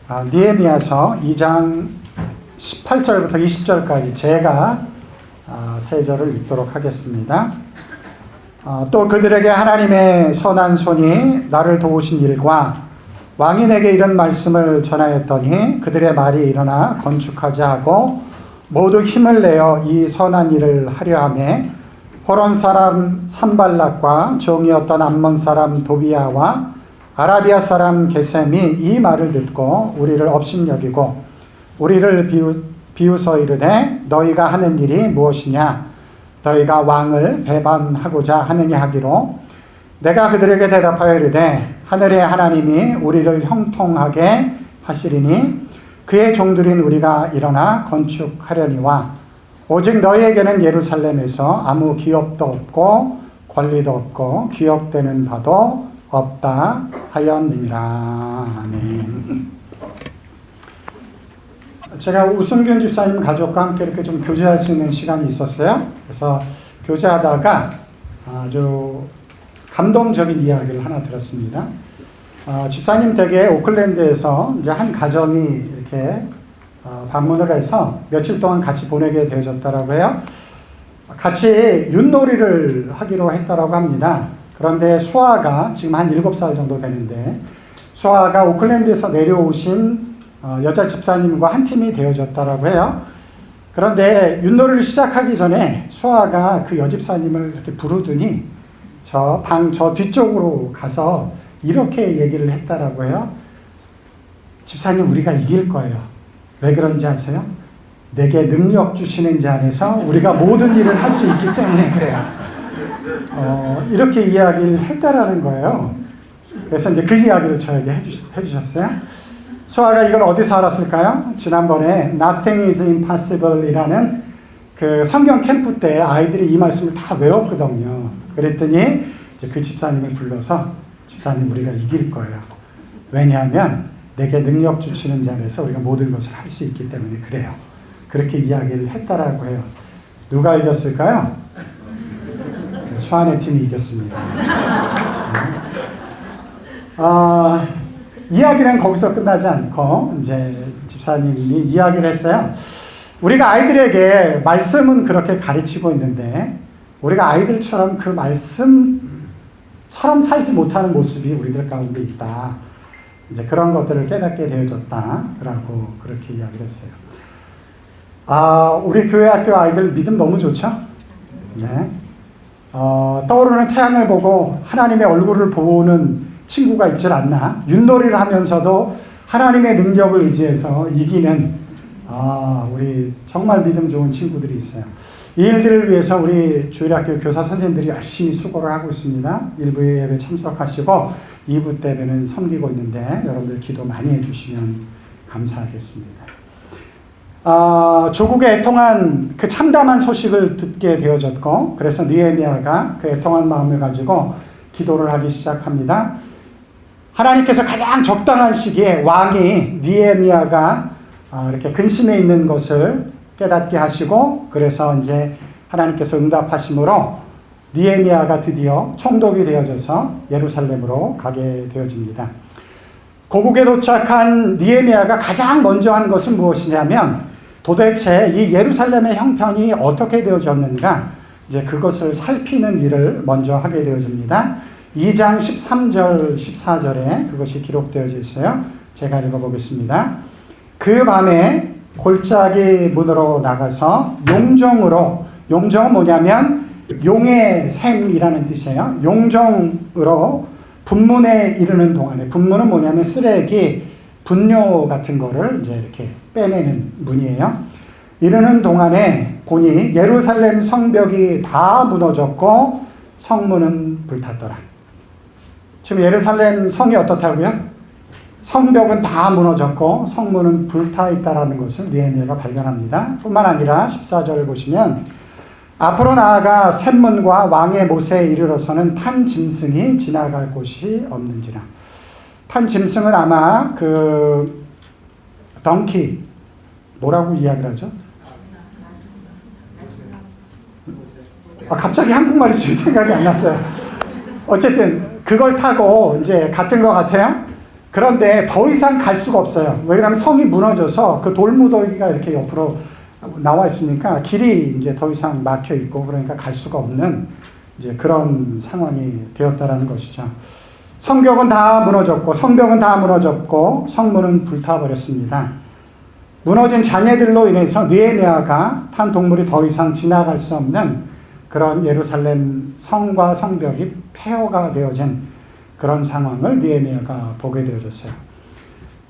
느헤미야서 2장 18절부터 20절까지 제가 세 절을 읽도록 하겠습니다. 또 그들에게 하나님의 선한 손이 나를 도우신 일과 왕이 내게 이런 말씀을 전하였더니 그들의 말이 일어나 건축하자 하고 모두 힘을 내어 이 선한 일을 하려 하매 호론 사람 산발락과 종이었던 암몬 사람 도비야와 아라비아 사람 게셈이 이 말을 듣고 우리를 업신여기고 우리를 비웃어 이르되 너희가 하는 일이 무엇이냐 너희가 왕을 배반하고자 하느냐 하기로 내가 그들에게 대답하여 이르되 하늘의 하나님이 우리를 형통하게 하시리니 그의 종들인 우리가 일어나 건축하려니와 오직 너희에게는 예루살렘에서 아무 기업도 없고 권리도 없고 기업되는 바도 없다 하였느니라. 아멘. 제가 우승균 집사님 가족과 함께 이렇게 좀 교제할 수 있는 시간이 있었어요. 그래서 교제하다가 아주 감동적인 이야기를 하나 들었습니다. 집사님 댁에 오클랜드에서 이제 한 가정이 이렇게 방문을 해서 며칠 동안 같이 보내게 되어졌다라고 해요. 같이 윷놀이를 하기로 했다라고 합니다. 그런데 수아가 지금 한 7살 정도 되는데 수아가 오클랜드에서 내려오신 여자 집사님과 한 팀이 되어졌다라고 해요. 그런데 윷놀이를 시작하기 전에 수아가 그 여집사님을 이렇게 부르더니 저 뒤쪽으로 가서 이렇게 얘기를 했다라고 해요. 집사님 우리가 이길 거예요. 왜 그런지 아세요? 내게 능력 주시는 자 안에서 우리가 모든 일을 할 수 있기 때문에 그래요. 이렇게 이야기를 했다라는 거예요. 그래서 이제 그 이야기를 저에게 해주셨어요. 수아가 이걸 어디서 알았을까요? 지난번에 Nothing is impossible 이라는 그 성경 캠프 때 아이들이 이 말씀을 다 외웠거든요. 그랬더니 이제 그 집사님을 불러서 집사님 우리가 이길 거예요. 왜냐하면 내게 능력 주시는 자 안에서 우리가 모든 것을 할 수 있기 때문에 그래요. 그렇게 이야기를 했다라고 해요. 누가 이겼을까요? 수아네 팀이 이겼습니다. 이야기는 거기서 끝나지 않고 이제 집사님이 이야기를 했어요. 우리가 아이들에게 말씀은 그렇게 가르치고 있는데 우리가 아이들처럼 그 말씀처럼 살지 못하는 모습이 우리들 가운데 있다. 이제 그런 것들을 깨닫게 되어졌다라고 그렇게 이야기를 했어요. 우리 교회 학교 아이들 믿음 너무 좋죠? 네. 떠오르는 태양을 보고 하나님의 얼굴을 보는 친구가 있질 않나? 윷놀이를 하면서도 하나님의 능력을 의지해서 이기는 우리 정말 믿음 좋은 친구들이 있어요. 이 일들을 위해서 우리 주일학교 교사 선생님들이 열심히 수고를 하고 있습니다. 1부 예배 참석하시고 2부 때는 섬기고 있는데 여러분들 기도 많이 해주시면 감사하겠습니다. 조국의 애통한 그 참담한 소식을 듣게 되어졌고 그래서 느헤미야가 그 애통한 마음을 가지고 기도를 하기 시작합니다. 하나님께서 가장 적당한 시기에 왕이 느헤미야가 이렇게 근심해 있는 것을 깨닫게 하시고 그래서 이제 하나님께서 응답하심으로 느헤미야가 드디어 총독이 되어져서 예루살렘으로 가게 되어집니다. 고국에 도착한 느헤미야가 가장 먼저 한 것은 무엇이냐면 도대체 이 예루살렘의 형편이 어떻게 되어졌는가 이제 그것을 살피는 일을 먼저 하게 되어집니다. 2장 13절 14절에 그것이 기록되어져 있어요. 제가 읽어보겠습니다. 그 밤에 골짜기 문으로 나가서 용정은 뭐냐면 용의 샘이라는 뜻이에요. 용정으로 분문에 이르는 동안에 분문은 뭐냐면 쓰레기, 분뇨 같은 거를 이제 이렇게 빼내는 문이에요. 이르는 동안에 보니 예루살렘 성벽이 다 무너졌고 성문은 불탔더라. 지금 예루살렘 성이 어떻다고요? 성벽은 다 무너졌고 성문은 불타 있다라는 것을 느헤미야가 발견합니다. 뿐만 아니라 14절을 보시면 앞으로 나아가 샘문과 왕의 못에 이르러서는 탄 짐승이 지나갈 곳이 없는지라. 탄 짐승은 아마 그 덩키 뭐라고 이야기를 하죠? 갑자기 한국말이 지금 생각이 안 났어요. 어쨌든 그걸 타고 이제 갔던 것 같아요. 그런데 더 이상 갈 수가 없어요. 왜냐하면 성이 무너져서 그 돌무더기가 이렇게 옆으로 나와 있으니까 길이 이제 더 이상 막혀 있고, 그러니까 갈 수가 없는 이제 그런 상황이 되었다라는 것이죠. 성벽은 다 무너졌고, 성벽은 다 무너졌고, 성문은 불타버렸습니다. 무너진 장애들로 인해서 느헤미야가 탄 동물이 더 이상 지나갈 수 없는 그런 예루살렘 성과 성벽이 폐허가 되어진 그런 상황을 느헤미야가 보게 되어졌어요.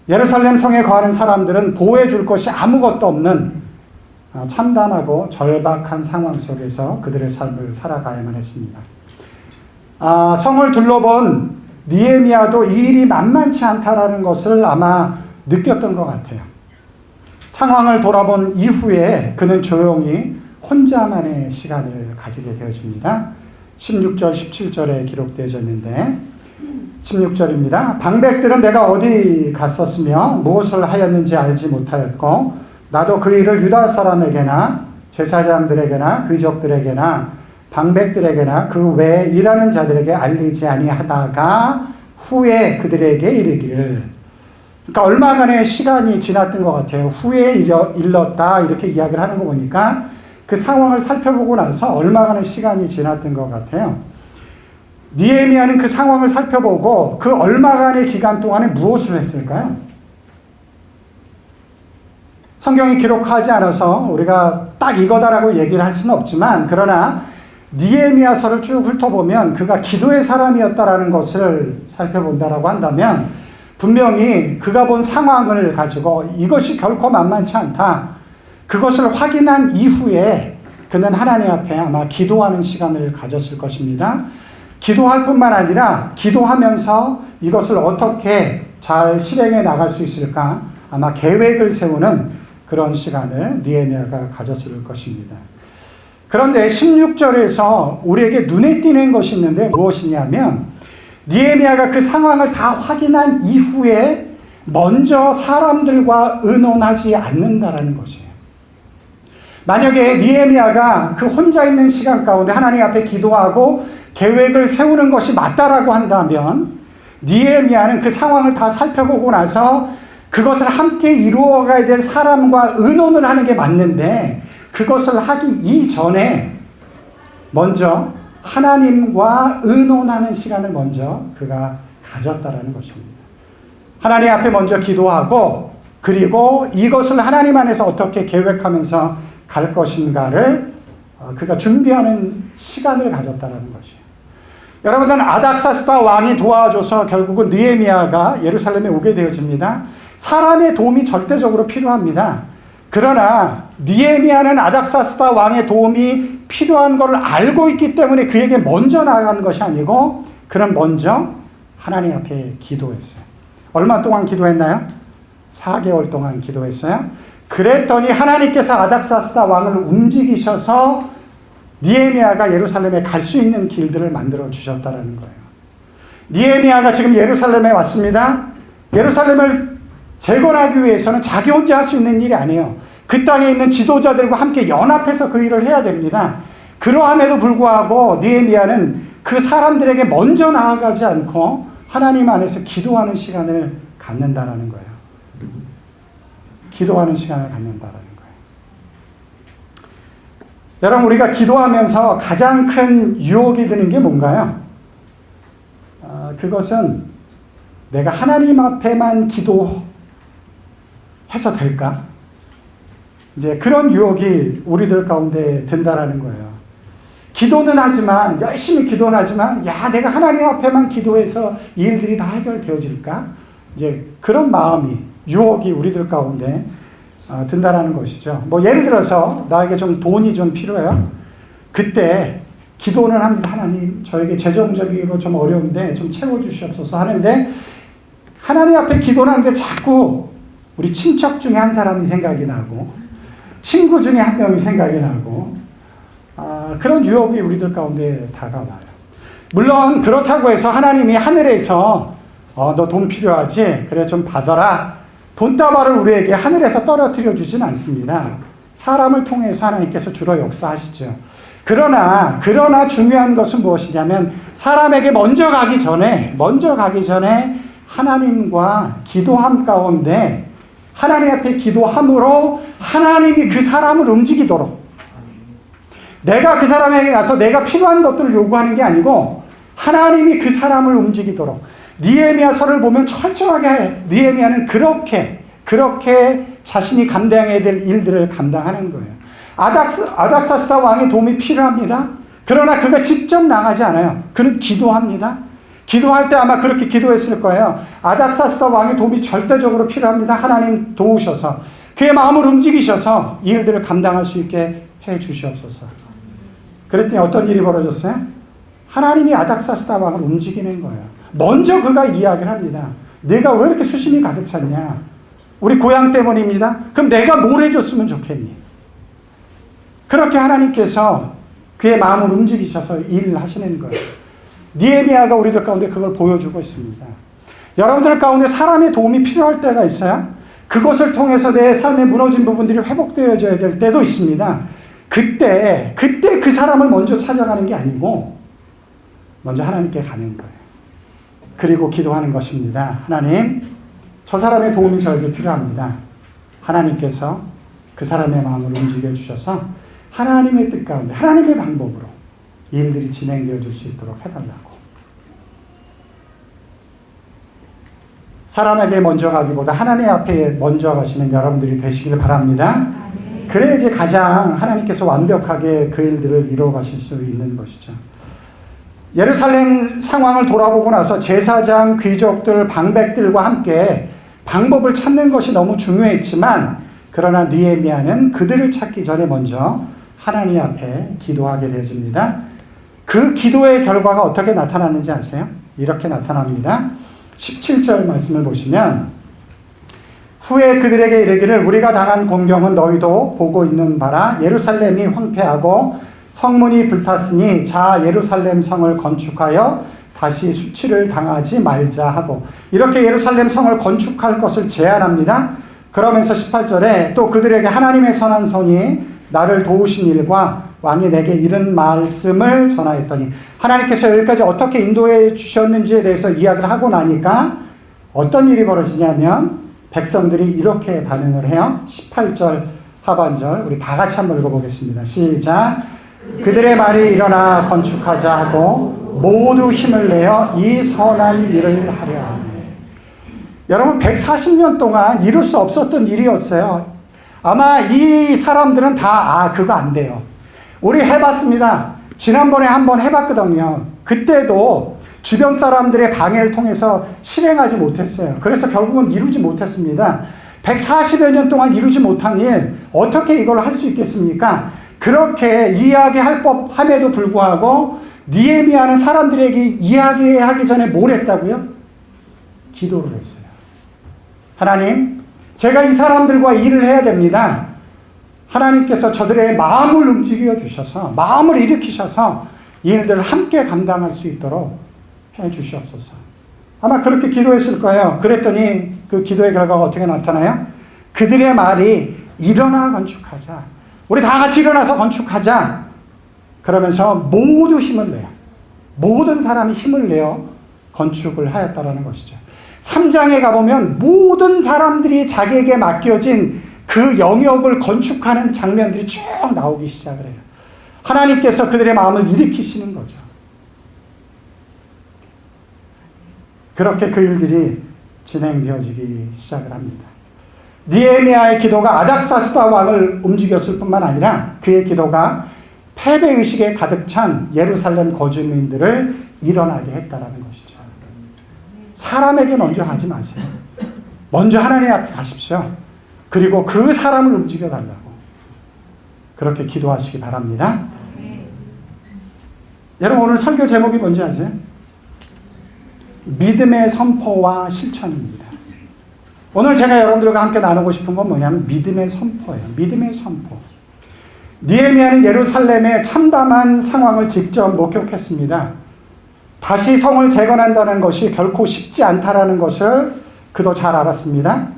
예루살렘 성에 거하는 사람들은 보호해 줄 것이 아무것도 없는 참담하고 절박한 상황 속에서 그들의 삶을 살아가야만 했습니다. 성을 둘러본 느헤미야도 이 일이 만만치 않다라는 것을 아마 느꼈던 것 같아요. 상황을 돌아본 이후에 그는 조용히 혼자만의 시간을 가지게 되어집니다. 16절, 17절에 기록되어져 있는데 16절입니다. 방백들은 내가 어디 갔었으며 무엇을 하였는지 알지 못하였고 나도 그 일을 유다 사람에게나 제사장들에게나 귀족들에게나 방백들에게나 그 외에 일하는 자들에게 알리지 아니하다가 후에 그들에게 이르기를. 그러니까 얼마간의 시간이 지났던 것 같아요. 후에 일렀다 이렇게 이야기를 하는 거 보니까 그 상황을 살펴보고 나서 얼마간의 시간이 지났던 것 같아요. 느헤미야는 그 상황을 살펴보고 그 얼마간의 기간 동안에 무엇을 했을까요? 성경이 기록하지 않아서 우리가 딱 이거다라고 얘기를 할 수는 없지만, 그러나 느헤미야서를 쭉 훑어보면 그가 기도의 사람이었다라는 것을 살펴본다라고 한다면 분명히 그가 본 상황을 가지고 이것이 결코 만만치 않다, 그것을 확인한 이후에 그는 하나님 앞에 아마 기도하는 시간을 가졌을 것입니다. 기도할 뿐만 아니라 기도하면서 이것을 어떻게 잘 실행해 나갈 수 있을까 아마 계획을 세우는 그런 시간을 느헤미야가 가졌을 것입니다. 그런데 16절에서 우리에게 눈에 띄는 것이 있는데 무엇이냐면 느헤미야가 그 상황을 다 확인한 이후에 먼저 사람들과 의논하지 않는다라는 것이에요. 만약에 느헤미야가 그 혼자 있는 시간 가운데 하나님 앞에 기도하고 계획을 세우는 것이 맞다라고 한다면 느헤미야는 그 상황을 다 살펴보고 나서 그것을 함께 이루어가야 될 사람과 의논을 하는 게 맞는데 그것을 하기 이전에 먼저 하나님과 의논하는 시간을 먼저 그가 가졌다라는 것입니다. 하나님 앞에 먼저 기도하고 그리고 이것을 하나님 안에서 어떻게 계획하면서 갈 것인가를 그가 준비하는 시간을 가졌다라는 것이에요. 여러분들은 아닥사스다 왕이 도와줘서 결국은 느헤미야가 예루살렘에 오게 되어집니다. 사람의 도움이 절대적으로 필요합니다. 그러나 느헤미야는 아닥사스다 왕의 도움이 필요한 것을 알고 있기 때문에 그에게 먼저 나아가는 것이 아니고 그는 먼저 하나님 앞에 기도했어요. 얼마 동안 기도했나요? 4개월 동안 기도했어요. 그랬더니 하나님께서 아닥사스다 왕을 움직이셔서 느헤미야가 예루살렘에 갈 수 있는 길들을 만들어 주셨다는 거예요. 느헤미야가 지금 예루살렘에 왔습니다. 예루살렘을 재건하기 위해서는 자기 혼자 할 수 있는 일이 아니에요. 그 땅에 있는 지도자들과 함께 연합해서 그 일을 해야 됩니다. 그러함에도 불구하고 느헤미야는 그 사람들에게 먼저 나아가지 않고 하나님 안에서 기도하는 시간을 갖는다라는 거예요. 기도하는 시간을 갖는다라는 거예요. 여러분, 우리가 기도하면서 가장 큰 유혹이 드는 게 뭔가요? 그것은 내가 하나님 앞에만 기도해서 될까? 이제 그런 유혹이 우리들 가운데 든다라는 거예요. 기도는 하지만, 열심히 기도는 하지만, 야, 내가 하나님 앞에만 기도해서 이 일들이 다 해결되어질까? 이제 그런 마음이, 유혹이 우리들 가운데 든다라는 것이죠. 뭐 예를 들어서 나에게 좀 돈이 좀 필요해요. 그때 기도는 합니다. 하나님, 저에게 재정적으로 좀 어려운데 좀 채워주시옵소서 하는데 하나님 앞에 기도를 하는데 자꾸 우리 친척 중에 한 사람이 생각이 나고 친구 중에 한 명이 생각이 나고 그런 유혹이 우리들 가운데 다가와요. 물론 그렇다고 해서 하나님이 하늘에서 너 돈 필요하지? 그래 좀 받아라. 돈다발을 우리에게 하늘에서 떨어뜨려 주진 않습니다. 사람을 통해서 하나님께서 주로 역사하시죠. 그러나 중요한 것은 무엇이냐면 사람에게 먼저 가기 전에 하나님과 기도함 가운데 하나님 앞에 기도함으로 하나님이 그 사람을 움직이도록, 내가 그 사람에게 가서 내가 필요한 것들을 요구하는 게 아니고 하나님이 그 사람을 움직이도록, 느헤미야서를 보면 철저하게 느헤미야는 그렇게 자신이 감당해야 될 일들을 감당하는 거예요. 아닥사스다 왕의 도움이 필요합니다. 그러나 그가 직접 나가지 않아요. 그는 기도합니다. 기도할 때 아마 그렇게 기도했을 거예요. 아닥사스다 왕의 도움이 절대적으로 필요합니다. 하나님 도우셔서 그의 마음을 움직이셔서 이 일들을 감당할 수 있게 해 주시옵소서. 그랬더니 어떤 일이 벌어졌어요? 하나님이 아닥사스다 왕을 움직이는 거예요. 먼저 그가 이야기를 합니다. 내가 왜 이렇게 수심이 가득 찼냐? 우리 고향 때문입니다. 그럼 내가 뭘 해줬으면 좋겠니? 그렇게 하나님께서 그의 마음을 움직이셔서 일을 하시는 거예요. 느헤미야가 우리들 가운데 그걸 보여주고 있습니다. 여러분들 가운데 사람의 도움이 필요할 때가 있어요. 그것을 통해서 내 삶에 무너진 부분들이 회복되어져야 될 때도 있습니다. 그때 그 사람을 먼저 찾아가는 게 아니고 먼저 하나님께 가는 거예요. 그리고 기도하는 것입니다. 하나님, 저 사람의 도움이 저에게 필요합니다. 하나님께서 그 사람의 마음을 움직여 주셔서 하나님의 뜻 가운데 하나님의 방법으로 이 일들이 진행되어질 수 있도록 해달라고. 사람에게 먼저 가기보다 하나님 앞에 먼저 가시는 여러분들이 되시길 바랍니다. 그래야지 가장 하나님께서 완벽하게 그 일들을 이루어 가실 수 있는 것이죠. 예루살렘 상황을 돌아보고 나서 제사장, 귀족들, 방백들과 함께 방법을 찾는 것이 너무 중요했지만, 그러나 느헤미야는 그들을 찾기 전에 먼저 하나님 앞에 기도하게 되어집니다. 그 기도의 결과가 어떻게 나타나는지 아세요? 이렇게 나타납니다. 17절 말씀을 보시면, 후에 그들에게 이르기를 우리가 당한 공경은 너희도 보고 있는 바라. 예루살렘이 황폐하고 성문이 불탔으니 자 예루살렘 성을 건축하여 다시 수치를 당하지 말자 하고, 이렇게 예루살렘 성을 건축할 것을 제안합니다. 그러면서 18절에 또 그들에게 하나님의 선한 손이 나를 도우신 일과 왕이 내게 이른 말씀을 전하였더니, 하나님께서 여기까지 어떻게 인도해 주셨는지에 대해서 이야기를 하고 나니까 어떤 일이 벌어지냐면 백성들이 이렇게 반응을 해요. 18절 하반절 우리 다 같이 한번 읽어보겠습니다. 시작. 그들의 말이 일어나 건축하자 하고 모두 힘을 내어 이 선한 일을 하려 하네. 여러분, 140년 동안 이룰 수 없었던 일이었어요. 아마 이 사람들은 다 그거 안 돼요. 우리 해봤습니다. 지난번에 한번 해봤거든요. 그때도 주변 사람들의 방해를 통해서 실행하지 못했어요. 그래서 결국은 이루지 못했습니다. 140여 년 동안 이루지 못한 일, 어떻게 이걸 할 수 있겠습니까? 그렇게 이야기할 법함에도 불구하고 느헤미야는 사람들에게 이야기하기 전에 뭘 했다고요? 기도를 했어요. 하나님, 제가 이 사람들과 일을 해야 됩니다. 하나님께서 저들의 마음을 움직여 주셔서, 마음을 일으키셔서 이 일들을 함께 감당할 수 있도록 해 주시옵소서. 아마 그렇게 기도했을 거예요. 그랬더니 그 기도의 결과가 어떻게 나타나요? 그들의 말이 일어나 건축하자. 우리 다 같이 일어나서 건축하자. 그러면서 모두 힘을 내요. 모든 사람이 힘을 내어 건축을 하였다라는 것이죠. 3장에 가보면 모든 사람들이 자기에게 맡겨진 그 영역을 건축하는 장면들이 쭉 나오기 시작을 해요. 하나님께서 그들의 마음을 일으키시는 거죠. 그렇게 그 일들이 진행되어지기 시작을 합니다. 느헤미야의 기도가 아닥사스다 왕을 움직였을 뿐만 아니라 그의 기도가 패배의식에 가득 찬 예루살렘 거주민들을 일어나게 했다라는 것이죠. 사람에게 먼저 가지 마세요. 먼저 하나님 앞에 가십시오. 그리고 그 사람을 움직여 달라고 그렇게 기도하시기 바랍니다. 여러분, 오늘 설교 제목이 뭔지 아세요? 믿음의 선포와 실천입니다. 오늘 제가 여러분들과 함께 나누고 싶은 건 뭐냐면 믿음의 선포예요. 믿음의 선포. 느헤미야는 예루살렘의 참담한 상황을 직접 목격했습니다. 다시 성을 재건한다는 것이 결코 쉽지 않다라는 것을 그도 잘 알았습니다.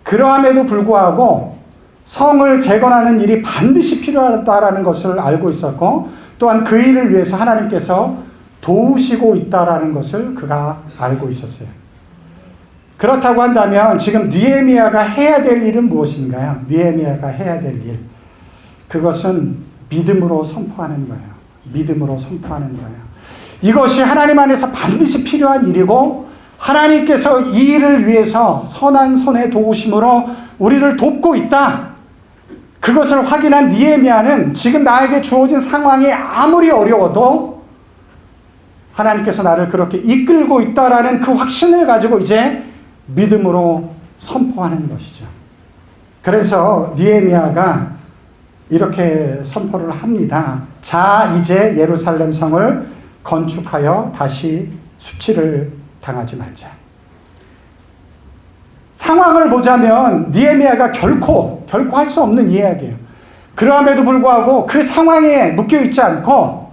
그러함에도 불구하고 성을 재건하는 일이 반드시 필요하다라는 것을 알고 있었고, 또한 그 일을 위해서 하나님께서 도우시고 있다라는 것을 그가 알고 있었어요. 그렇다고 한다면 지금 느헤미야가 해야 될 일은 무엇인가요? 느헤미야가 해야 될 일. 그것은 믿음으로 선포하는 거예요. 믿음으로 선포하는 거예요. 이것이 하나님 안에서 반드시 필요한 일이고 하나님께서 이 일을 위해서 선한 손의 도우심으로 우리를 돕고 있다. 그것을 확인한 느헤미야는 지금 나에게 주어진 상황이 아무리 어려워도 하나님께서 나를 그렇게 이끌고 있다라는 그 확신을 가지고 이제 믿음으로 선포하는 것이죠. 그래서 느헤미야가 이렇게 선포를 합니다. 자, 이제 예루살렘 성을 건축하여 다시 수치를 당하지 말자. 상황을 보자면 느헤미야가 결코 할 수 없는 이야기예요. 그럼에도 불구하고 그 상황에 묶여 있지 않고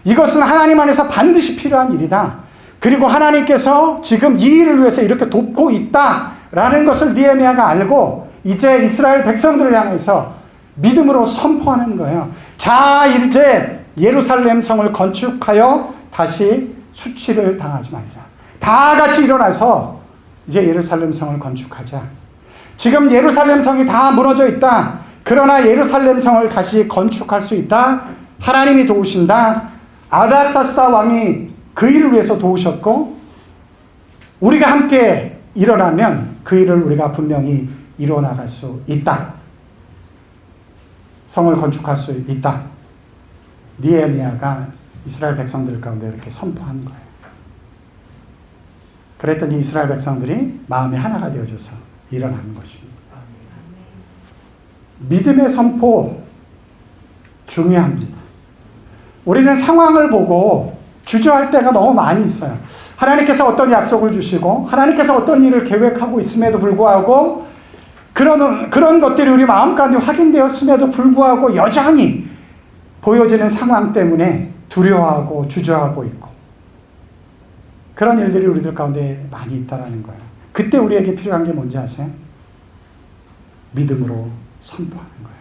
이것은 하나님 안에서 반드시 필요한 일이다. 그리고 하나님께서 지금 이 일을 위해서 이렇게 돕고 있다라는 것을 느헤미야가 알고 이제 이스라엘 백성들을 향해서 믿음으로 선포하는 거예요. 자, 이제 예루살렘 성을 건축하여 다시 수치를 당하지 말자. 다 같이 일어나서 이제 예루살렘 성을 건축하자. 지금 예루살렘 성이 다 무너져 있다. 그러나 예루살렘 성을 다시 건축할 수 있다. 하나님이 도우신다. 아닥사스다 왕이 그 일을 위해서 도우셨고 우리가 함께 일어나면 그 일을 우리가 분명히 이뤄나갈 수 있다. 성을 건축할 수 있다. 느헤미야가 이스라엘 백성들 가운데 이렇게 선포한 거예요. 그랬더니 이스라엘 백성들이 마음이 하나가 되어져서 일어나는 것입니다. 믿음의 선포 중요합니다. 우리는 상황을 보고 주저할 때가 너무 많이 있어요. 하나님께서 어떤 약속을 주시고 하나님께서 어떤 일을 계획하고 있음에도 불구하고 그런 것들이 우리 마음 가운데 확인되었음에도 불구하고 여전히 보여지는 상황 때문에 두려워하고 주저하고 있고 그런 일들이 우리들 가운데 많이 있다는 거예요. 그때 우리에게 필요한 게 뭔지 아세요? 믿음으로 선포하는 거예요.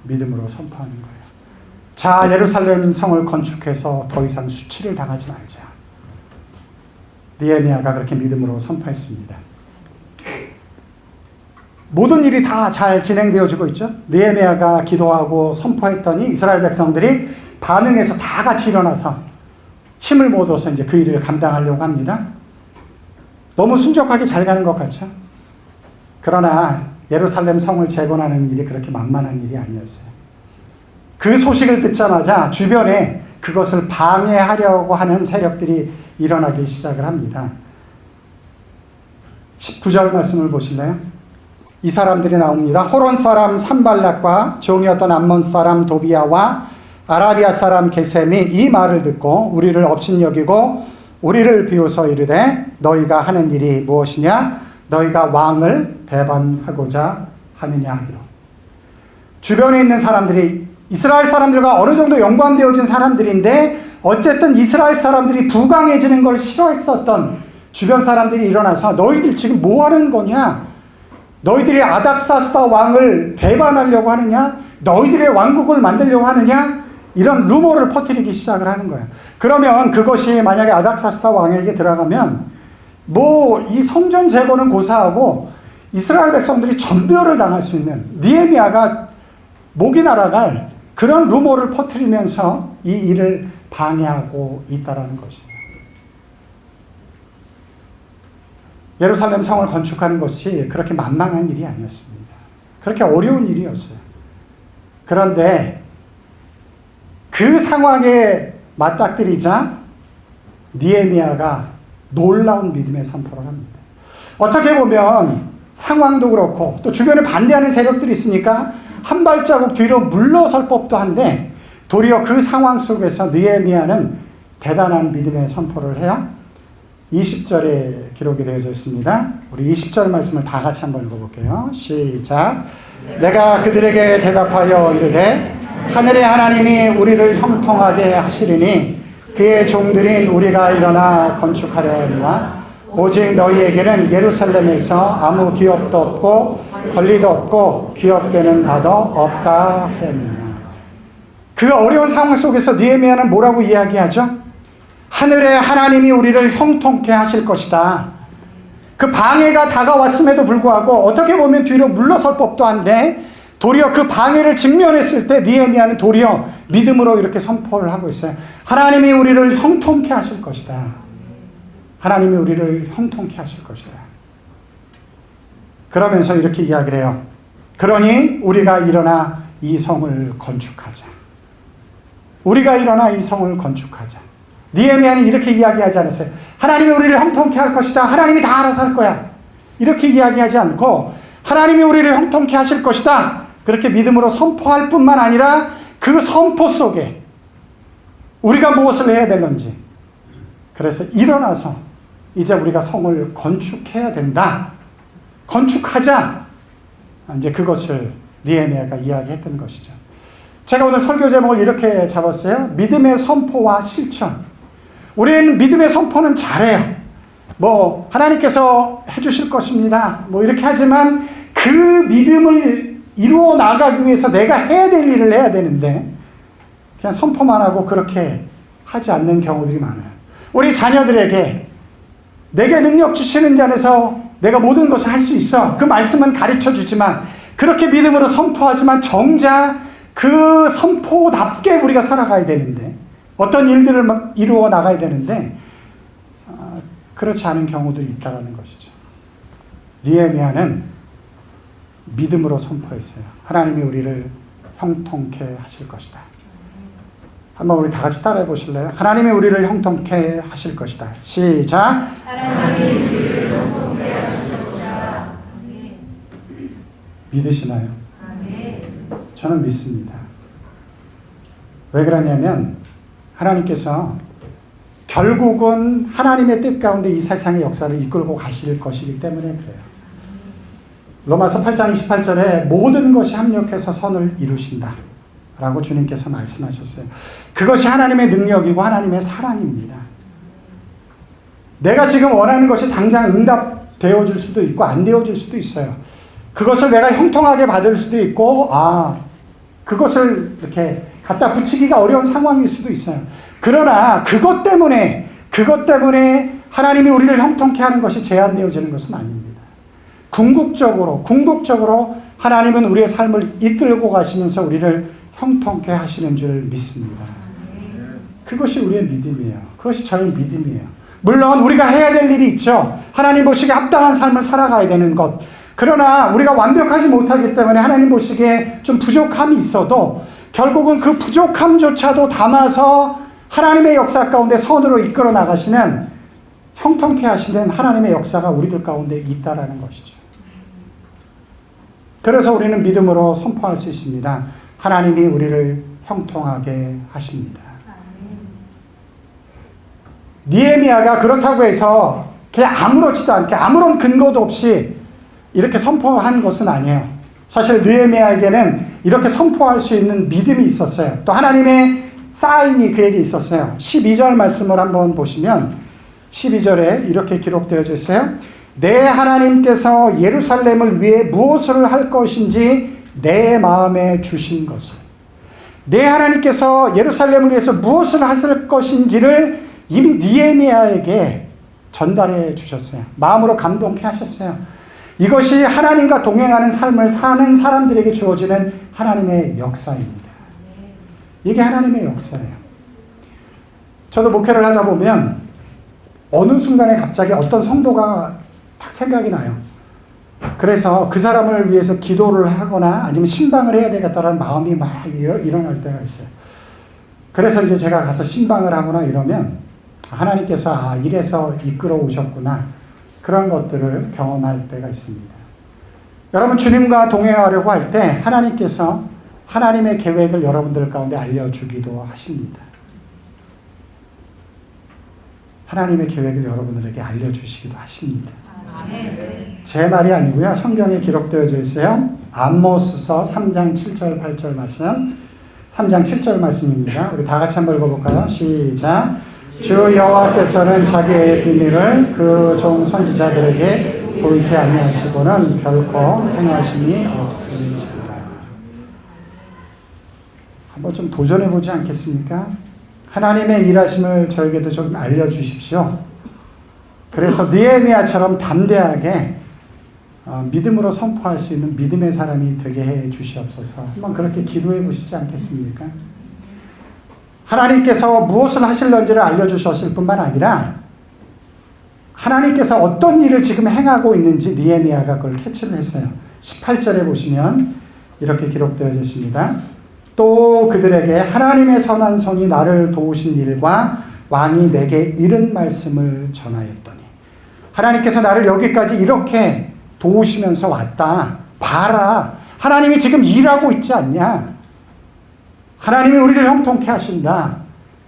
믿음으로 선포하는 거예요. 자, 예루살렘 성을 건축해서 더 이상 수치를 당하지 말자. 느헤미야가 그렇게 믿음으로 선포했습니다. 모든 일이 다 잘 진행되어지고 있죠. 느헤미야가 기도하고 선포했더니 이스라엘 백성들이 반응해서 다 같이 일어나서 힘을 모아서 이제 그 일을 감당하려고 합니다. 너무 순적하게 잘 가는 것 같죠. 그러나 예루살렘 성을 재건하는 일이 그렇게 만만한 일이 아니었어요. 그 소식을 듣자마자 주변에 그것을 방해하려고 하는 세력들이 일어나기 시작을 합니다. 19절 말씀을 보실래요? 이 사람들이 나옵니다. 호론 사람 산발락과 종이었던 암몬 사람 도비야와 아라비아 사람 게셈이 이 말을 듣고 우리를 업신여기고 우리를 비웃어 이르되 너희가 하는 일이 무엇이냐? 너희가 왕을 배반하고자 하느냐 하기로. 주변에 있는 사람들이 이스라엘 사람들과 어느 정도 연관되어진 사람들인데 어쨌든 이스라엘 사람들이 부강해지는 걸 싫어했었던 주변 사람들이 일어나서 너희들 지금 뭐 하는 거냐? 너희들이 아닥사스다 왕을 배반하려고 하느냐? 너희들의 왕국을 만들려고 하느냐? 이런 루머를 퍼뜨리기 시작을 하는 거예요. 그러면 그것이 만약에 아닥사스다 왕에게 들어가면 뭐 이 성전 재건은 고사하고 이스라엘 백성들이 전멸을 당할 수 있는 느헤미야가 목이 날아갈 그런 루머를 퍼뜨리면서 이 일을 방해하고 있다는 것이에요. 예루살렘 성을 건축하는 것이 그렇게 만만한 일이 아니었습니다. 그렇게 어려운 일이었어요. 그런데 그 상황에 맞닥뜨리자 느헤미야가 놀라운 믿음의 선포를 합니다. 어떻게 보면 상황도 그렇고 또 주변에 반대하는 세력들이 있으니까 한 발자국 뒤로 물러설 법도 한데 도리어 그 상황 속에서 느헤미야는 대단한 믿음의 선포를 해요. 20절에 기록이 되어져 있습니다. 우리 20절 말씀을 다 같이 한번 읽어볼게요. 시작. 내가 그들에게 대답하여 이르되 하늘의 하나님이 우리를 형통하게 하시리니 그의 종들인 우리가 일어나 건축하려 하니와 오직 너희에게는 예루살렘에서 아무 기업도 없고 권리도 없고 기업되는 바도 없다 하니라. 그 어려운 상황 속에서 느헤미야는 뭐라고 이야기하죠? 하늘의 하나님이 우리를 형통케 하실 것이다. 그 방해가 다가왔음에도 불구하고 어떻게 보면 뒤로 물러설 법도 한데 도리어 그 방해를 직면했을 때 느헤미야는 도리어 믿음으로 이렇게 선포를 하고 있어요. 하나님이 우리를 형통케 하실 것이다. 하나님이 우리를 형통케 하실 것이다. 그러면서 이렇게 이야기를 해요. 그러니 우리가 일어나 이 성을 건축하자. 우리가 일어나 이 성을 건축하자. 느헤미야는 이렇게 이야기하지 않았어요. 하나님이 우리를 형통케 할 것이다. 하나님이 다 알아서 할 거야. 이렇게 이야기하지 않고 하나님이 우리를 형통케 하실 것이다. 그렇게 믿음으로 선포할 뿐만 아니라 그 선포 속에 우리가 무엇을 해야 되는지, 그래서 일어나서 이제 우리가 성을 건축해야 된다. 건축하자. 이제 그것을 느헤미야가 이야기했던 것이죠. 제가 오늘 설교 제목을 이렇게 잡았어요. 믿음의 선포와 실천. 우리는 믿음의 선포는 잘해요. 뭐 하나님께서 해주실 것입니다. 뭐 이렇게 하지만 그 믿음을 이루어 나가기 위해서 내가 해야 될 일을 해야 되는데 그냥 선포만 하고 그렇게 하지 않는 경우들이 많아요. 우리 자녀들에게 내게 능력 주시는 자 안에서 내가 모든 것을 할 수 있어. 그 말씀은 가르쳐 주지만 그렇게 믿음으로 선포하지만 정작 그 선포답게 우리가 살아가야 되는데 어떤 일들을 이루어 나가야 되는데 그렇지 않은 경우들이 있다는 것이죠. 느헤미야는 믿음으로 선포했어요. 하나님이 우리를 형통케 하실 것이다. 한번 우리 다 같이 따라해 보실래요? 하나님이 우리를 형통케 하실 것이다. 시작. 하나님이 우리를 형통케 하실 것이다. 믿으시나요? 아멘. 저는 믿습니다. 왜 그러냐면 하나님께서 결국은 하나님의 뜻 가운데 이 세상의 역사를 이끌고 가실 것이기 때문에 그래요. 로마서 8장 28절에 모든 것이 합력해서 선을 이루신다 라고 주님께서 말씀하셨어요. 그것이 하나님의 능력이고 하나님의 사랑입니다. 내가 지금 원하는 것이 당장 응답되어질 수도 있고 안 되어질 수도 있어요. 그것을 내가 형통하게 받을 수도 있고 그것을 이렇게 갖다 붙이기가 어려운 상황일 수도 있어요. 그러나 그것 때문에 하나님이 우리를 형통케 하는 것이 제한되어지는 것은 아닙니다. 궁극적으로 하나님은 우리의 삶을 이끌고 가시면서 우리를 형통케 하시는 줄 믿습니다. 그것이 우리의 믿음이에요. 그것이 저의 믿음이에요. 물론 우리가 해야 될 일이 있죠. 하나님 보시기에 합당한 삶을 살아가야 되는 것. 그러나 우리가 완벽하지 못하기 때문에 하나님 보시기에 좀 부족함이 있어도 결국은 그 부족함조차도 담아서 하나님의 역사 가운데 선으로 이끌어 나가시는 형통케 하시는 하나님의 역사가 우리들 가운데 있다라는 것이죠. 그래서 우리는 믿음으로 선포할 수 있습니다. 하나님이 우리를 형통하게 하십니다. 느헤미야가 그렇다고 해서 그냥 아무렇지도 않게 아무런 근거도 없이 이렇게 선포한 것은 아니에요. 사실 느헤미야에게는 이렇게 선포할 수 있는 믿음이 있었어요. 또 하나님의 사인이 그에게 있었어요. 12절 말씀을 한번 보시면 12절에 이렇게 기록되어져 있어요. 내 하나님께서 예루살렘을 위해 무엇을 할 것인지 내 마음에 주신 것을, 내 하나님께서 예루살렘을 위해서 무엇을 하실 것인지를 이미 느헤미야에게 전달해 주셨어요. 마음으로 감동케 하셨어요. 이것이 하나님과 동행하는 삶을 사는 사람들에게 주어지는 하나님의 역사입니다. 이게 하나님의 역사예요. 저도 목회를 하다 보면 어느 순간에 갑자기 어떤 성도가 딱 생각이 나요. 그래서 그 사람을 위해서 기도를 하거나 아니면 신방을 해야 되겠다라는 마음이 막 일어날 때가 있어요. 그래서 이제 제가 가서 신방을 하거나 이러면 하나님께서 이래서 이끌어 오셨구나, 그런 것들을 경험할 때가 있습니다. 여러분, 주님과 동행하려고 할 때 하나님께서 하나님의 계획을 여러분들 가운데 알려주기도 하십니다. 하나님의 계획을 여러분들에게 알려주시기도 하십니다. 제 말이 아니고요. 성경에 기록되어져 있어요. 아모스서 3장 7절 8절 말씀, 3장 7절 말씀입니다. 우리 다 같이 한번 읽어볼까요? 시작. 주 여호와께서는 자기의 비밀을 그 종 선지자들에게 보이지 아니하시고는 결코 행하심이 없으시라. 한번 좀 도전해보지 않겠습니까? 하나님의 일하심을 저에게도 좀 알려주십시오. 그래서 느헤미야처럼 담대하게 믿음으로 선포할 수 있는 믿음의 사람이 되게 해 주시옵소서. 한번 그렇게 기도해 보시지 않겠습니까? 하나님께서 무엇을 하실런지를 알려주셨을 뿐만 아니라 하나님께서 어떤 일을 지금 행하고 있는지 느헤미야가 그걸 캐치를 했어요. 18절에 보시면 이렇게 기록되어 있습니다. 또 그들에게 하나님의 선한 손이 나를 도우신 일과 왕이 내게 이른 말씀을 전하였더니, 하나님께서 나를 여기까지 이렇게 도우시면서 왔다. 봐라. 하나님이 지금 일하고 있지 않냐. 하나님이 우리를 형통케 하신다.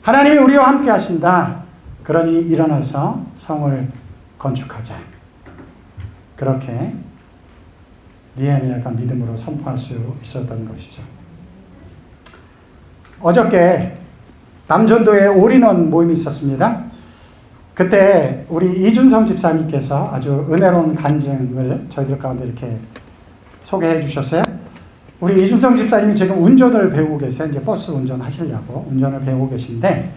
하나님이 우리와 함께 하신다. 그러니 일어나서 성을 건축하자. 그렇게 느헤미야가 믿음으로 선포할 수 있었던 것이죠. 어저께 남전도에 올인원 모임이 있었습니다. 그때 우리 이준성 집사님께서 아주 은혜로운 간증을 저희들 가운데 이렇게 소개해 주셨어요. 우리 이준성 집사님이 지금 운전을 배우고 계세요. 이제 버스 운전하시려고 운전을 배우고 계신데,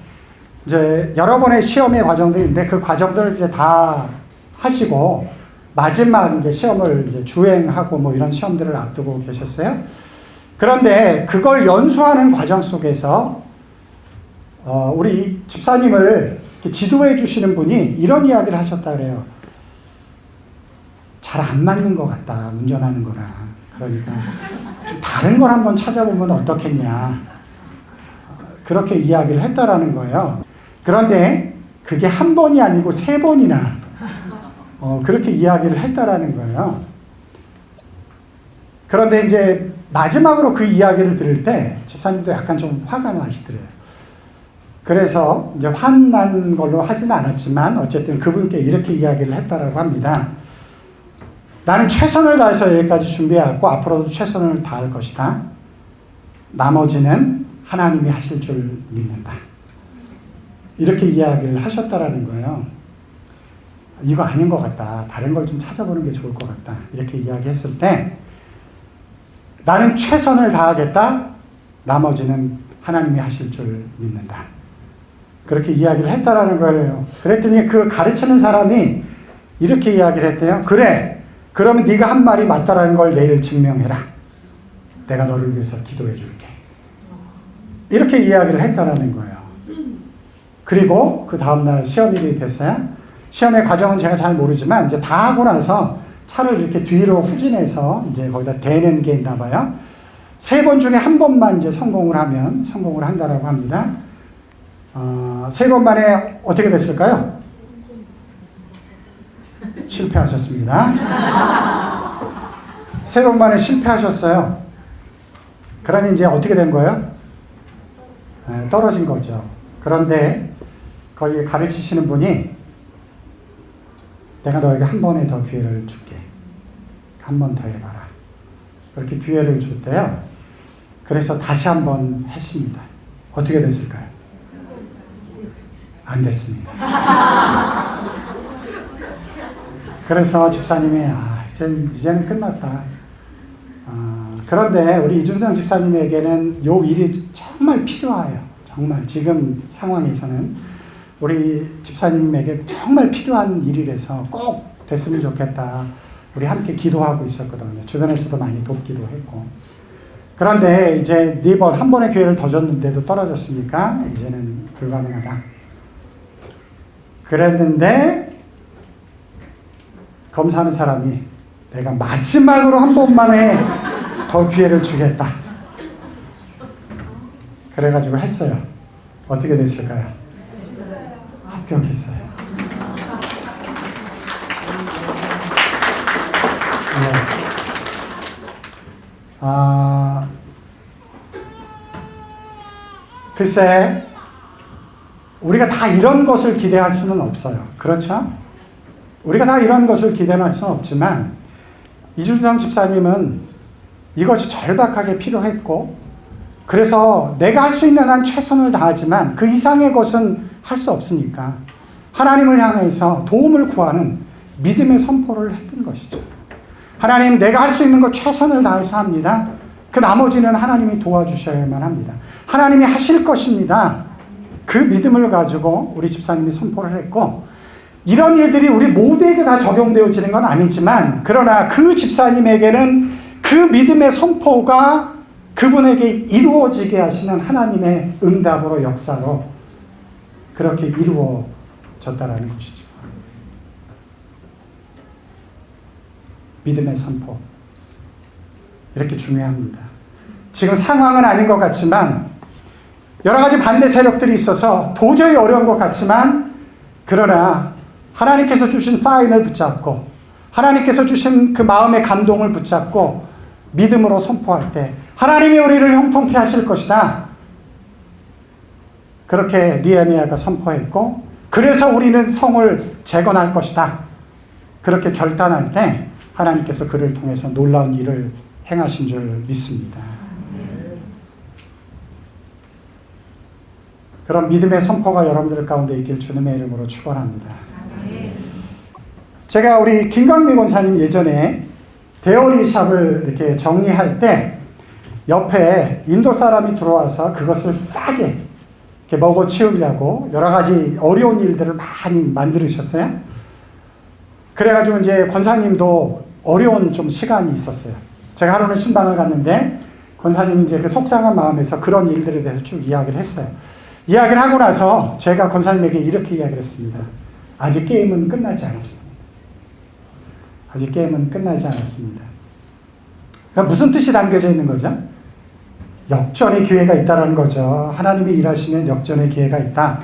이제 여러 번의 시험의 과정들이 있는데 그 과정들을 이제 다 하시고 마지막 이제 시험을 이제 주행하고 뭐 이런 시험들을 앞두고 계셨어요. 그런데 그걸 연수하는 과정 속에서 우리 집사님을 지도해 주시는 분이 이런 이야기를 하셨다 그래요. 잘 안 맞는 것 같다, 운전하는 거랑. 그러니까 좀 다른 걸 한번 찾아보면 어떻겠냐. 그렇게 이야기를 했다라는 거예요. 그런데 그게 한 번이 아니고 3번이나 그렇게 이야기를 했다라는 거예요. 그런데 이제 마지막으로 그 이야기를 들을 때 집사님도 약간 좀 화가 나시더래요. 그래서 이제 화난 걸로 하지는 않았지만 어쨌든 그분께 이렇게 이야기를 했다라고 합니다. 나는 최선을 다해서 여기까지 준비해왔고 앞으로도 최선을 다할 것이다. 나머지는 하나님이 하실 줄 믿는다. 이렇게 이야기를 하셨다라는 거예요. 이거 아닌 것 같다. 다른 걸 좀 찾아보는 게 좋을 것 같다. 이렇게 이야기했을 때 나는 최선을 다하겠다. 나머지는 하나님이 하실 줄 믿는다. 그렇게 이야기를 했다라는 거예요. 그랬더니 그 가르치는 사람이 이렇게 이야기를 했대요. 그래, 그러면 네가 한 말이 맞다라는 걸 내일 증명해라. 내가 너를 위해서 기도해 줄게. 이렇게 이야기를 했다라는 거예요. 그리고 그 다음날 시험일이 됐어요. 시험의 과정은 제가 잘 모르지만 이제 다 하고 나서 차를 이렇게 뒤로 후진해서 이제 거기다 대는 게 있나 봐요. 3번 중에 1번만 이제 성공을 하면 성공을 한다라고 합니다. 3번 만에 어떻게 됐을까요? 실패하셨습니다. 3번 만에 실패하셨어요. 그러니 이제 어떻게 된 거예요? 떨어진 거죠. 그런데 거기 가르치시는 분이 내가 너에게 한 번에 더 기회를 줄게. 한 번 더 해봐라. 그렇게 기회를 줬대요. 그래서 다시 한 번 했습니다. 어떻게 됐을까요? 안 됐습니다. 그래서 집사님이 이제는 끝났다. 그런데 우리 이준성 집사님에게는 요 일이 정말 필요해요. 정말 지금 상황에서는 우리 집사님에게 정말 필요한 일이라서 꼭 됐으면 좋겠다. 우리 함께 기도하고 있었거든요. 주변에서도 많이 돕기도 했고. 그런데 이제 4번, 한 번의 기회를 더 줬는데도 떨어졌으니까 이제는 불가능하다. 그랬는데 검사하는 사람이 내가 마지막으로 한 번만에 더 기회를 주겠다. 그래가지고 했어요. 어떻게 됐을까요? 합격했어요. 네. 글쎄, 우리가 다 이런 것을 기대할 수는 없어요. 그렇죠? 우리가 다 이런 것을 기대할 수는 없지만 이준성 집사님은 이것이 절박하게 필요했고, 그래서 내가 할 수 있는 한 최선을 다하지만 그 이상의 것은 할 수 없으니까 하나님을 향해서 도움을 구하는 믿음의 선포를 했던 것이죠. 하나님, 내가 할 수 있는 것 최선을 다해서 합니다. 그 나머지는 하나님이 도와주셔야만 합니다. 하나님이 하실 것입니다. 그 믿음을 가지고 우리 집사님이 선포를 했고, 이런 일들이 우리 모두에게 다 적용되어지는 건 아니지만, 그러나 그 집사님에게는 그 믿음의 선포가 그분에게 이루어지게 하시는 하나님의 응답으로, 역사로 그렇게 이루어졌다라는 것이죠. 믿음의 선포, 이렇게 중요합니다. 지금 상황은 아닌 것 같지만, 여러 가지 반대 세력들이 있어서 도저히 어려운 것 같지만, 그러나 하나님께서 주신 사인을 붙잡고, 하나님께서 주신 그 마음의 감동을 붙잡고 믿음으로 선포할 때 하나님이 우리를 형통케 하실 것이다, 그렇게 느헤미야가 선포했고, 그래서 우리는 성을 재건할 것이다, 그렇게 결단할 때 하나님께서 그를 통해서 놀라운 일을 행하신 줄 믿습니다. 그런 믿음의 선포가 여러분들 가운데 있길 주님의 이름으로 축원합니다. 제가 우리 김광미 권사님 예전에 데어리샵을 이렇게 정리할 때 옆에 인도 사람이 들어와서 그것을 싸게 이렇게 먹어 치우려고 여러 가지 어려운 일들을 많이 만들으셨어요. 그래가지고 이제 권사님도 어려운 좀 시간이 있었어요. 제가 하루는 신방을 갔는데 권사님이 이제 그 속상한 마음에서 그런 일들에 대해서 쭉 이야기를 했어요. 이야기를 하고 나서 제가 권사님에게 이렇게 이야기를 했습니다. 아직 게임은 끝나지 않았습니다. 아직 게임은 끝나지 않았습니다. 그러니까 무슨 뜻이 담겨져 있는 거죠? 역전의 기회가 있다는 거죠. 하나님이 일하시면 역전의 기회가 있다.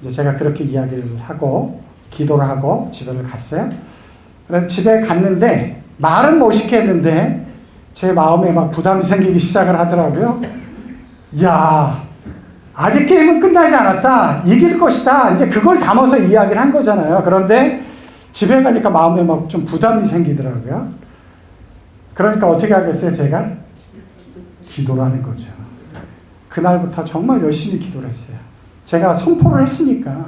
이제 제가 그렇게 이야기를 하고 기도를 하고 집에 갔어요. 그래서 집에 갔는데 말은 멋있게 했는데 제 마음에 막 부담이 생기기 시작을 하더라고요. 야, 아직 게임은 끝나지 않았다, 이길 것이다, 이제 그걸 담아서 이야기를 한 거잖아요. 그런데 집에 가니까 마음에 막 좀 부담이 생기더라고요. 그러니까 어떻게 하겠어요? 제가 기도를 하는 거죠. 그날부터 정말 열심히 기도를 했어요. 제가 선포를 했으니까.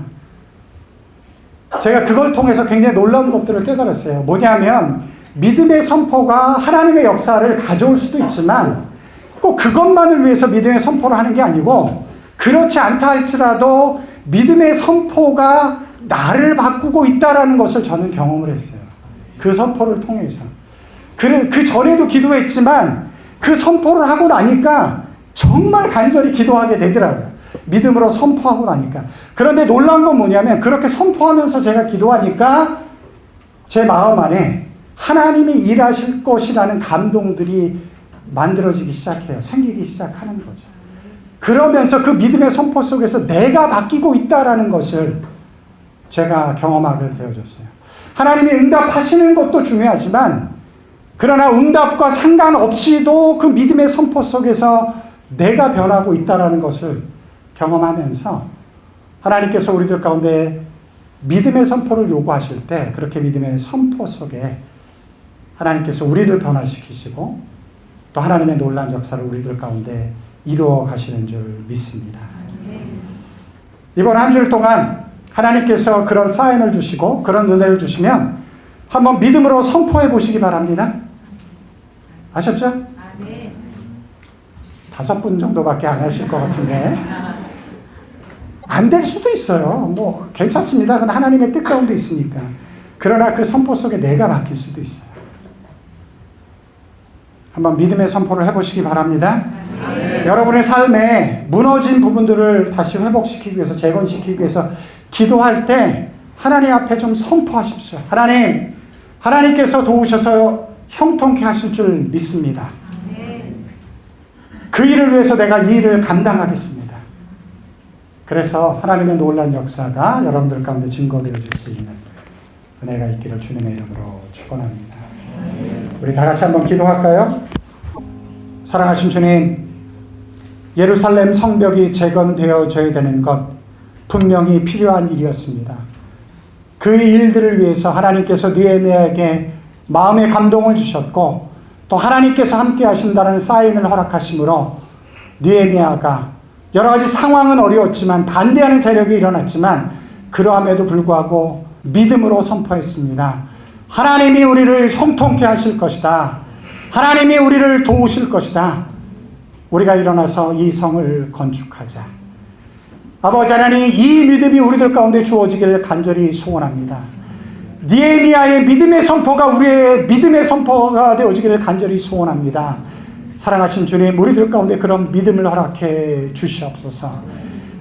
제가 그걸 통해서 굉장히 놀라운 것들을 깨달았어요. 뭐냐면 믿음의 선포가 하나님의 역사를 가져올 수도 있지만 꼭 그것만을 위해서 믿음의 선포를 하는 게 아니고, 그렇지 않다 할지라도 믿음의 선포가 나를 바꾸고 있다라는 것을 저는 경험을 했어요. 그 선포를 통해서. 그 전에도 기도했지만 그 선포를 하고 나니까 정말 간절히 기도하게 되더라고요. 믿음으로 선포하고 나니까. 그런데 놀라운 건 뭐냐면, 그렇게 선포하면서 제가 기도하니까 제 마음 안에 하나님이 일하실 것이라는 감동들이 만들어지기 시작해요. 생기기 시작하는 거죠. 그러면서 그 믿음의 선포 속에서 내가 바뀌고 있다라는 것을 제가 경험하게 되어졌어요. 하나님이 응답하시는 것도 중요하지만, 그러나 응답과 상관없이도 그 믿음의 선포 속에서 내가 변하고 있다라는 것을 경험하면서 하나님께서 우리들 가운데 믿음의 선포를 요구하실 때, 그렇게 믿음의 선포 속에 하나님께서 우리를 변화시키시고 또 하나님의 놀라운 역사를 우리들 가운데 이루어 가시는 줄 믿습니다. 이번 한 주일 동안 하나님께서 그런 사인을 주시고 그런 은혜를 주시면 한번 믿음으로 선포해 보시기 바랍니다. 아셨죠? 5분 정도밖에 안 하실 것 같은데 안 될 수도 있어요. 뭐 괜찮습니다. 그건 하나님의 뜻 가운데 있으니까. 그러나 그 선포 속에 내가 바뀔 수도 있어요. 한번 믿음의 선포를 해보시기 바랍니다. 여러분의 삶에 무너진 부분들을 다시 회복시키기 위해서, 재건시키기 위해서 기도할 때 하나님 앞에 좀 선포하십시오. 하나님께서 도우셔서 형통케 하실 줄 믿습니다. 그 일을 위해서 내가 이 일을 감당하겠습니다. 그래서 하나님의 놀라운 역사가 여러분들 가운데 증거되어질 수 있는 은혜가 있기를 주님의 이름으로 축원합니다. 우리 다 같이 한번 기도할까요? 사랑하신 주님, 예루살렘 성벽이 재건되어져야 되는 것 분명히 필요한 일이었습니다. 그 일들을 위해서 하나님께서 느헤미야에게 마음의 감동을 주셨고 또 하나님께서 함께 하신다는 사인을 허락하심으로 느헤미야가 여러 가지 상황은 어려웠지만, 반대하는 세력이 일어났지만 그러함에도 불구하고 믿음으로 선포했습니다. 하나님이 우리를 형통케 하실 것이다. 하나님이 우리를 도우실 것이다. 우리가 일어나서 이 성을 건축하자. 아버지 하나님, 이 믿음이 우리들 가운데 주어지기를 간절히 소원합니다. 느헤미야의 믿음의 선포가 우리의 믿음의 선포가 되어지기를 간절히 소원합니다. 사랑하신 주님, 우리들 가운데 그런 믿음을 허락해 주시옵소서.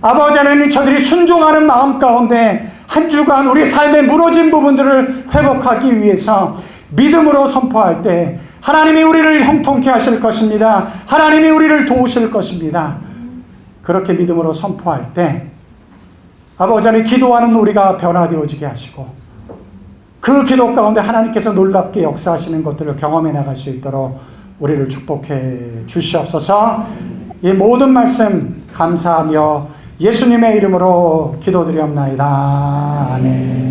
아버지 하나님, 저들이 순종하는 마음 가운데 한 주간 우리 삶의 무너진 부분들을 회복하기 위해서 믿음으로 선포할 때 하나님이 우리를 형통케 하실 것입니다. 하나님이 우리를 도우실 것입니다. 그렇게 믿음으로 선포할 때 아버지 하나님, 기도하는 우리가 변화되어지게 하시고 그 기도 가운데 하나님께서 놀랍게 역사하시는 것들을 경험해 나갈 수 있도록 우리를 축복해 주시옵소서. 이 모든 말씀 감사하며 예수님의 이름으로 기도드리옵나이다. 아멘.